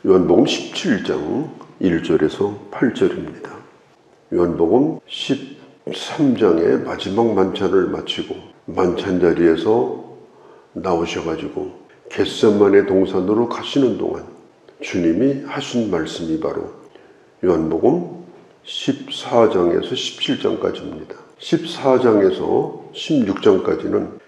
요한복음 17장 1절에서 8절입니다. 요한복음 13장의 마지막 만찬을 마치고 만찬 자리에서 나오셔가지고 겟세마네 동산으로 가시는 동안 주님이 하신 말씀이 바로 요한복음 14장에서 17장까지입니다. 14장에서 16장까지는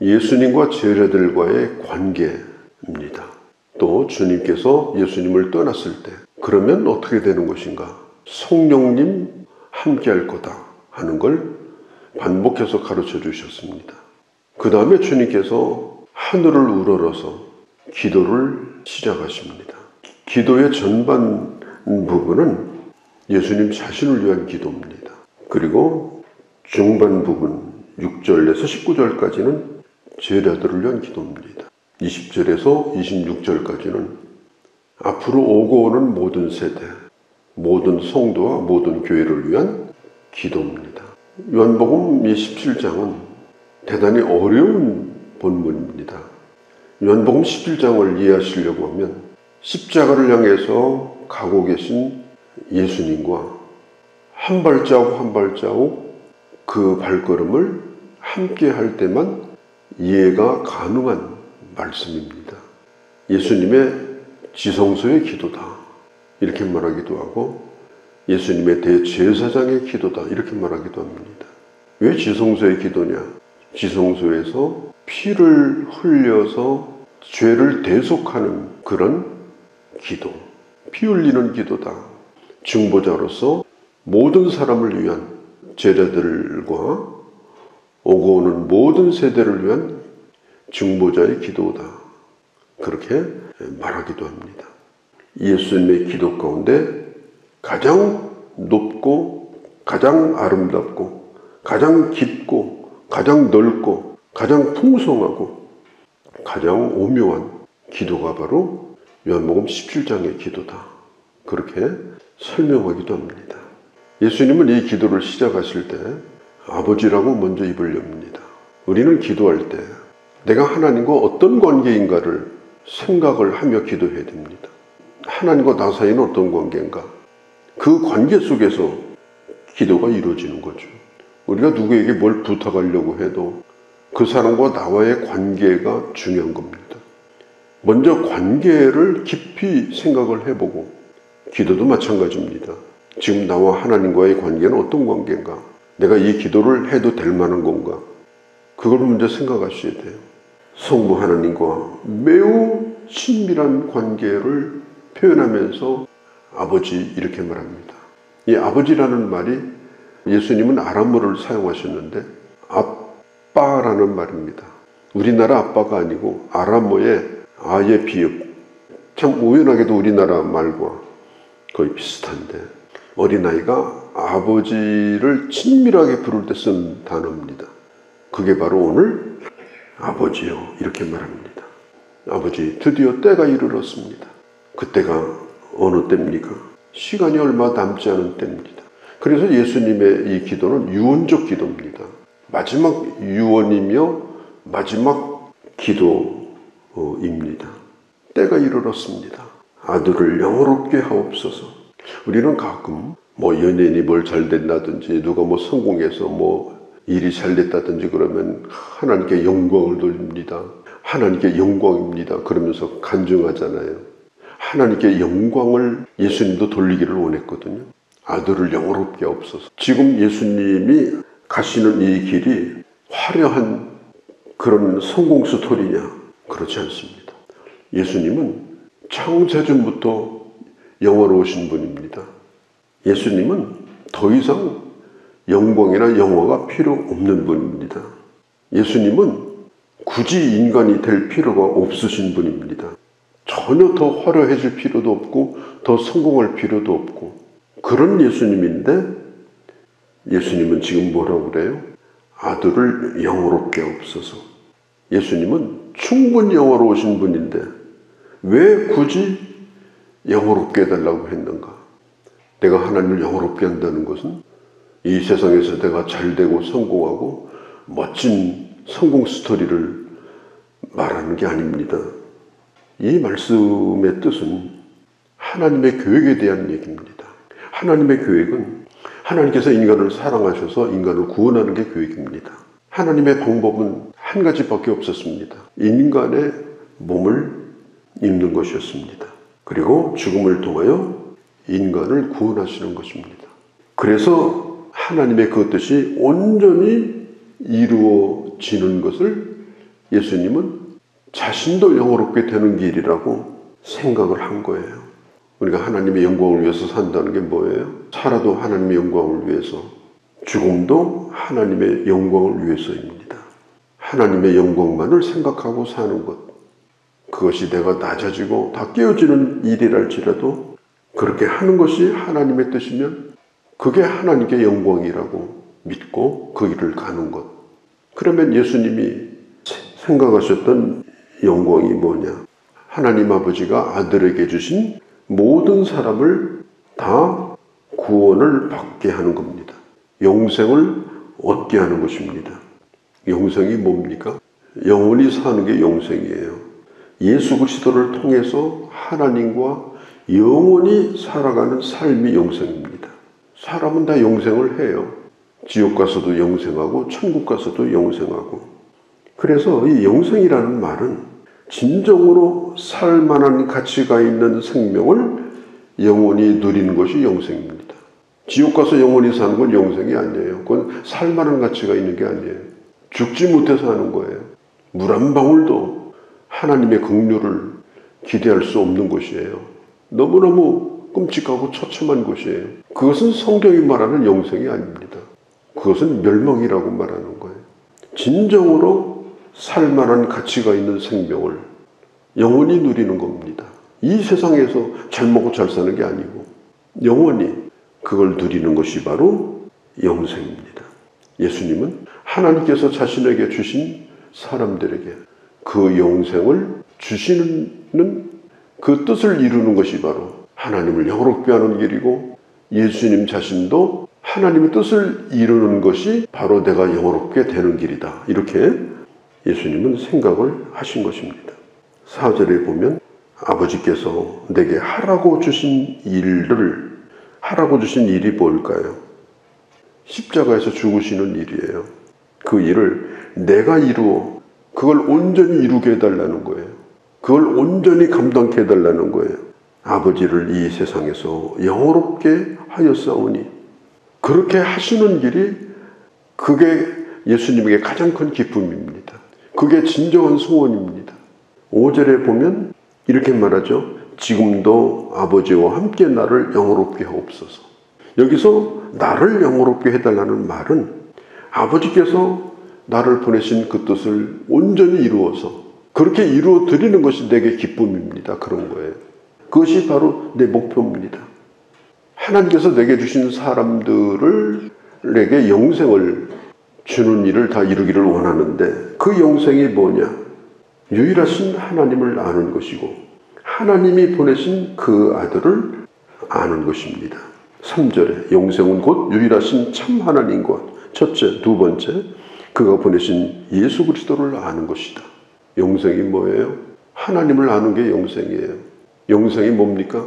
예수님과 제자들과의 관계입니다. 또 주님께서 예수님을 떠났을 때 그러면 어떻게 되는 것인가? 성령님 함께할 거다 하는 걸 반복해서 가르쳐 주셨습니다. 그 다음에 주님께서 하늘을 우러러서 기도를 시작하십니다. 기도의 전반 부분은 예수님 자신을 위한 기도입니다. 그리고 중반 부분 6절에서 19절까지는 제자들을 위한 기도입니다. 20절에서 26절까지는 앞으로 오고 오는 모든 세대, 모든 성도와 모든 교회를 위한 기도입니다. 요한복음 17장은 대단히 어려운 본문입니다. 요한복음 17장을 이해하시려고 하면 십자가를 향해서 가고 계신 예수님과 한 발자국 한 발자국 그 발걸음을 함께 할 때만 이해가 가능한 말씀입니다. 예수님의 지성소의 기도다 이렇게 말하기도 하고 예수님의 대제사장의 기도다 이렇게 말하기도 합니다. 왜 지성소의 기도냐? 지성소에서 피를 흘려서 죄를 대속하는 그런 기도, 피 흘리는 기도다. 중보자로서 모든 사람을 위한 제자들과 오고 오는 모든 세대를 위한 중보자의 기도다. 그렇게 말하기도 합니다. 예수님의 기도 가운데 가장 높고 가장 아름답고 가장 깊고 가장 넓고 가장 풍성하고 가장 오묘한 기도가 바로 요한복음 17장의 기도다. 그렇게 설명하기도 합니다. 예수님은 이 기도를 시작하실 때 아버지라고 먼저 입을 엽니다. 우리는 기도할 때 내가 하나님과 어떤 관계인가를 생각을 하며 기도해야 됩니다. 하나님과 나 사이는 어떤 관계인가? 그 관계 속에서 기도가 이루어지는 거죠. 우리가 누구에게 뭘 부탁하려고 해도 그 사람과 나와의 관계가 중요한 겁니다. 먼저 관계를 깊이 생각을 해보고 기도도 마찬가지입니다. 지금 나와 하나님과의 관계는 어떤 관계인가? 내가 이 기도를 해도 될 만한 건가? 그걸 먼저 생각하셔야 돼요. 성부 하나님과 매우 친밀한 관계를 표현하면서 아버지 이렇게 말합니다. 이 아버지라는 말이 예수님은 아람어를 사용하셨는데 아빠라는 말입니다. 우리나라 아빠가 아니고 아람어의 아의 비읍. 참 우연하게도 우리나라 말과 거의 비슷한데 어린아이가 아버지를 친밀하게 부를 때 쓴 단어입니다. 그게 바로 오늘 아버지요 이렇게 말합니다. 아버지 드디어 때가 이르렀습니다. 그때가 어느 때입니까? 시간이 얼마 남지 않은 때입니다. 그래서 예수님의 이 기도는 유언적 기도입니다. 마지막 유언이며 마지막 기도입니다. 때가 이르렀습니다. 아들을 영화롭게 하옵소서. 우리는 가끔 연예인이 뭘 잘 된다든지 누가 성공해서 일이 잘 됐다든지 그러면 하나님께 영광을 돌립니다. 하나님께 영광입니다. 그러면서 간증하잖아요. 하나님께 영광을 예수님도 돌리기를 원했거든요. 아들을 영화롭게 하옵소서. 지금 예수님이 가시는 이 길이 화려한 그런 성공 스토리냐? 그렇지 않습니다. 예수님은 창세전부터 영화로우신 분입니다. 예수님은 더 이상 영광이나 영화가 필요 없는 분입니다. 예수님은 굳이 인간이 될 필요가 없으신 분입니다. 전혀 더 화려해질 필요도 없고 더 성공할 필요도 없고 그런 예수님인데 예수님은 지금 뭐라고 그래요? 아들을 영화롭게 하옵소서. 예수님은 충분히 영화로우신 분인데 왜 굳이 영화롭게 해달라고 했는가? 내가 하나님을 영화롭게 한다는 것은 이 세상에서 내가 잘되고 성공하고 멋진 성공 스토리를 말하는 게 아닙니다. 이 말씀의 뜻은 하나님의 계획에 대한 얘기입니다. 하나님의 계획은 하나님께서 인간을 사랑하셔서 인간을 구원하는 게 계획입니다. 하나님의 방법은 한 가지밖에 없었습니다. 인간의 몸을 입는 것이었습니다. 그리고 죽음을 통하여 인간을 구원하시는 것입니다. 그래서 하나님의 그 뜻이 온전히 이루어지는 것을 예수님은 자신도 영화롭게 되는 길이라고 생각을 한 거예요. 우리가 하나님의 영광을 위해서 산다는 게 뭐예요? 살아도 하나님의 영광을 위해서, 죽음도 하나님의 영광을 위해서입니다. 하나님의 영광만을 생각하고 사는 것, 그것이 내가 낮아지고 다 깨어지는 일이랄지라도 그렇게 하는 것이 하나님의 뜻이면 그게 하나님께 영광이라고 믿고 그 길을 가는 것. 그러면 예수님이 생각하셨던 영광이 뭐냐? 하나님 아버지가 아들에게 주신 모든 사람을 다 구원을 받게 하는 겁니다. 영생을 얻게 하는 것입니다. 영생이 뭡니까? 영원히 사는 게 영생이에요. 예수 그리스도를 통해서 하나님과 영원히 살아가는 삶이 영생입니다. 사람은 다 영생을 해요. 지옥 가서도 영생하고 천국 가서도 영생하고. 그래서 이 영생이라는 말은 진정으로 살만한 가치가 있는 생명을 영원히 누리는 것이 영생입니다. 지옥 가서 영원히 사는 건 영생이 아니에요. 그건 살만한 가치가 있는 게 아니에요. 죽지 못해서 하는 거예요. 물 한 방울도 하나님의 긍휼을 기대할 수 없는 것이에요. 너무너무 끔찍하고 처참한 것이에요. 그것은 성경이 말하는 영생이 아닙니다. 그것은 멸망이라고 말하는 거예요. 진정으로 살만한 가치가 있는 생명을 영원히 누리는 겁니다. 이 세상에서 잘 먹고 잘 사는 게 아니고 영원히 그걸 누리는 것이 바로 영생입니다. 예수님은 하나님께서 자신에게 주신 사람들에게 그 영생을 주시는 그 뜻을 이루는 것이 바로 하나님을 영화롭게 하는 길이고, 예수님 자신도 하나님의 뜻을 이루는 것이 바로 내가 영화롭게 되는 길이다. 이렇게 예수님은 생각을 하신 것입니다. 4절에 보면 아버지께서 내게 하라고 주신 일이 뭘까요? 십자가에서 죽으시는 일이에요. 그 일을 내가 이루어 그걸 온전히 이루게 해달라는 거예요. 그걸 온전히 감당케 해달라는 거예요. 아버지를 이 세상에서 영화롭게 하였사오니, 그렇게 하시는 길이 그게 예수님에게 가장 큰 기쁨입니다. 그게 진정한 소원입니다. 5절에 보면 이렇게 말하죠. 지금도 아버지와 함께 나를 영화롭게 하옵소서. 여기서 나를 영화롭게 해달라는 말은 아버지께서 나를 보내신 그 뜻을 온전히 이루어서 그렇게 이루어 드리는 것이 내게 기쁨입니다. 그런 거예요. 그것이 바로 내 목표입니다. 하나님께서 내게 주신 사람들에게 영생을 주는 일을 다 이루기를 원하는데, 그 영생이 뭐냐? 유일하신 하나님을 아는 것이고 하나님이 보내신 그 아들을 아는 것입니다. 3절에 영생은 곧 유일하신 참 하나님과 첫째, 두 번째 그가 보내신 예수 그리스도를 아는 것이다. 영생이 뭐예요? 하나님을 아는 게 영생이에요. 영생이 뭡니까?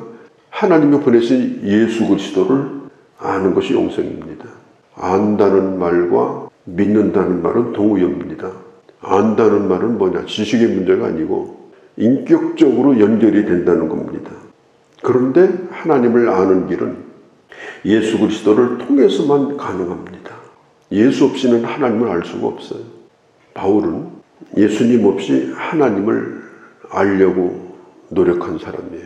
하나님이 보내신 예수 그리스도를 아는 것이 영생입니다. 안다는 말과 믿는다는 말은 동의어입니다. 안다는 말은 뭐냐? 지식의 문제가 아니고 인격적으로 연결이 된다는 겁니다. 그런데 하나님을 아는 길은 예수 그리스도를 통해서만 가능합니다. 예수 없이는 하나님을 알 수가 없어요. 바울은 예수님 없이 하나님을 알려고 노력한 사람이에요.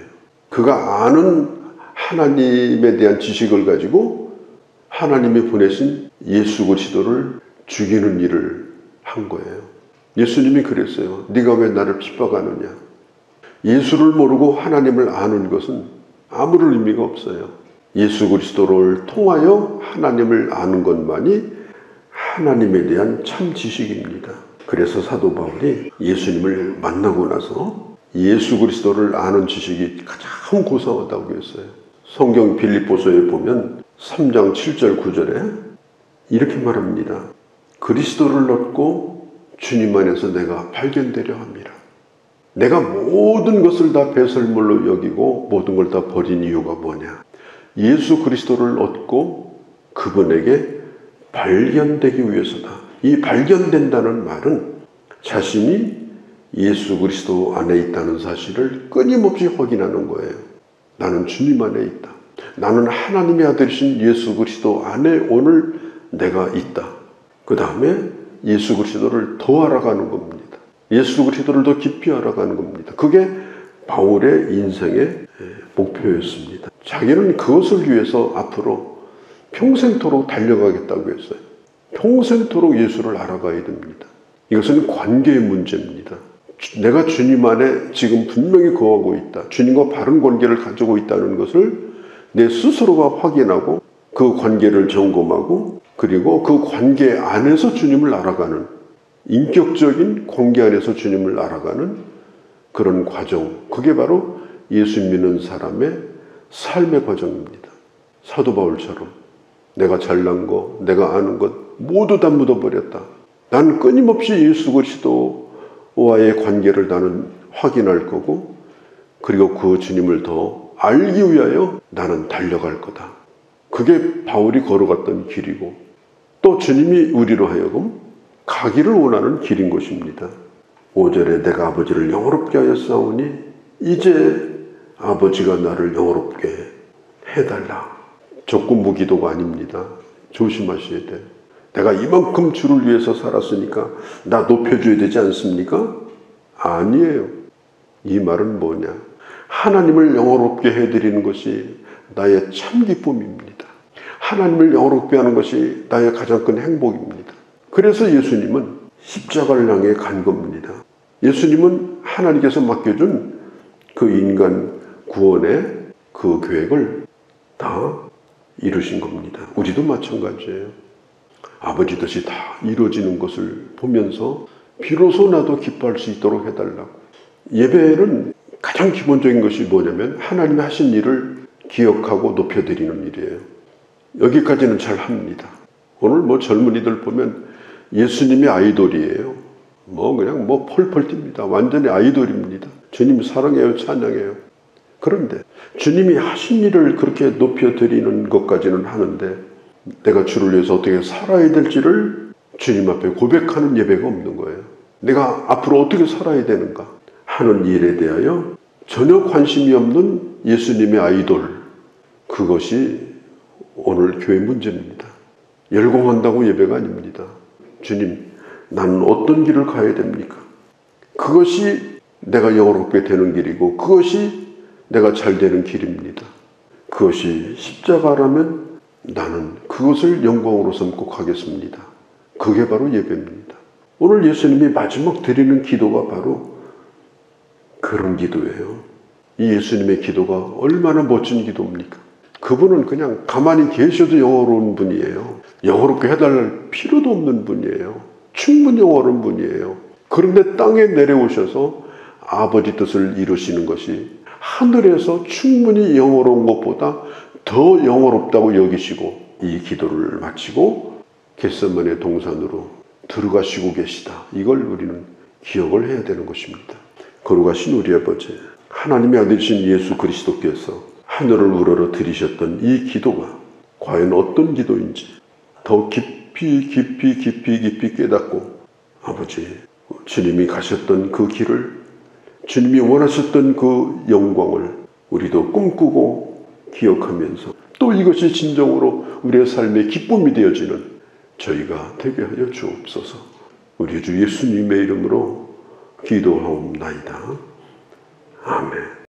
그가 아는 하나님에 대한 지식을 가지고 하나님이 보내신 예수 그리스도를 죽이는 일을 한 거예요. 예수님이 그랬어요. 네가 왜 나를 핍박하느냐? 예수를 모르고 하나님을 아는 것은 아무런 의미가 없어요. 예수 그리스도를 통하여 하나님을 아는 것만이 하나님에 대한 참 지식입니다. 그래서 사도 바울이 예수님을 만나고 나서 예수 그리스도를 아는 지식이 가장 고상하다고 했어요. 성경 빌립보서에 보면 3장 7절 9절에 이렇게 말합니다. 그리스도를 얻고 주님 안에서 내가 발견되려 합니다. 내가 모든 것을 다 배설물로 여기고 모든 걸 다 버린 이유가 뭐냐? 예수 그리스도를 얻고 그분에게 발견되기 위해서다. 이 발견된다는 말은 자신이 예수 그리스도 안에 있다는 사실을 끊임없이 확인하는 거예요. 나는 주님 안에 있다. 나는 하나님의 아들이신 예수 그리스도 안에 오늘 내가 있다. 그 다음에 예수 그리스도를 더 알아가는 겁니다. 예수 그리스도를 더 깊이 알아가는 겁니다. 그게 바울의 인생의 목표였습니다. 자기는 그것을 위해서 앞으로 평생토록 달려가겠다고 했어요. 평생토록 예수를 알아가야 됩니다. 이것은 관계의 문제입니다. 내가 주님 안에 지금 분명히 거하고 있다. 주님과 바른 관계를 가지고 있다는 것을 내 스스로가 확인하고 그 관계를 점검하고 그리고 그 관계 안에서 주님을 알아가는 인격적인 관계 안에서 주님을 알아가는 그런 과정. 그게 바로 예수 믿는 사람의 삶의 과정입니다. 사도 바울처럼 내가 잘난 거, 내가 아는 것 모두 다 묻어버렸다. 난 끊임없이 예수 그리스도와의 관계를 나는 확인할 거고 그리고 그 주님을 더 알기 위하여 나는 달려갈 거다. 그게 바울이 걸어갔던 길이고 또 주님이 우리로 하여금 가기를 원하는 길인 것입니다. 5절에 내가 아버지를 영화롭게 하여 싸우니 이제 아버지가 나를 영화롭게 해달라. 조건부 기도가 아닙니다. 조심하셔야 돼요. 내가 이만큼 주를 위해서 살았으니까 나 높여줘야 되지 않습니까? 아니에요. 이 말은 뭐냐? 하나님을 영화롭게 해드리는 것이 나의 참 기쁨입니다. 하나님을 영화롭게 하는 것이 나의 가장 큰 행복입니다. 그래서 예수님은 십자가를 향해 간 겁니다. 예수님은 하나님께서 맡겨준 그 인간 구원의 그 계획을 다 이루신 겁니다. 우리도 마찬가지예요. 아버지 뜻이 다 이루어지는 것을 보면서 비로소 나도 기뻐할 수 있도록 해달라고. 예배는 가장 기본적인 것이 뭐냐면 하나님이 하신 일을 기억하고 높여드리는 일이에요. 여기까지는 잘 합니다. 오늘 젊은이들 보면 예수님이 아이돌이에요. 그냥 펄펄 뜁니다. 완전히 아이돌입니다. 주님 사랑해요, 찬양해요. 그런데 주님이 하신 일을 그렇게 높여드리는 것까지는 하는데 내가 주를 위해서 어떻게 살아야 될지를 주님 앞에 고백하는 예배가 없는 거예요. 내가 앞으로 어떻게 살아야 되는가 하는 일에 대하여 전혀 관심이 없는 예수님의 아이돌, 그것이 오늘 교회 문제입니다. 열공한다고 예배가 아닙니다. 주님, 나는 어떤 길을 가야 됩니까? 그것이 내가 영화롭게 되는 길이고 그것이 내가 잘 되는 길입니다. 그것이 십자가라면 나는 그것을 영광으로 삼고 가겠습니다. 그게 바로 예배입니다. 오늘 예수님이 마지막 드리는 기도가 바로 그런 기도예요. 이 예수님의 기도가 얼마나 멋진 기도입니까? 그분은 그냥 가만히 계셔도 영화로운 분이에요. 영화롭게 해달랄 필요도 없는 분이에요. 충분히 영화로운 분이에요. 그런데 땅에 내려오셔서 아버지 뜻을 이루시는 것이 하늘에서 충분히 영화로운 것보다 더 영화롭다고 여기시고 이 기도를 마치고 겟세마네 동산으로 들어가시고 계시다. 이걸 우리는 기억을 해야 되는 것입니다. 거룩하신 우리 아버지, 하나님의 아들이신 예수 그리스도께서 하늘을 우러러 들이셨던 이 기도가 과연 어떤 기도인지 더 깊이 깨닫고 아버지, 주님이 가셨던 그 길을, 주님이 원하셨던 그 영광을 우리도 꿈꾸고 기억하면서 또 이것이 진정으로 우리의 삶의 기쁨이 되어지는 저희가 되게 하여 주옵소서. 우리 주 예수님의 이름으로 기도하옵나이다. 아멘.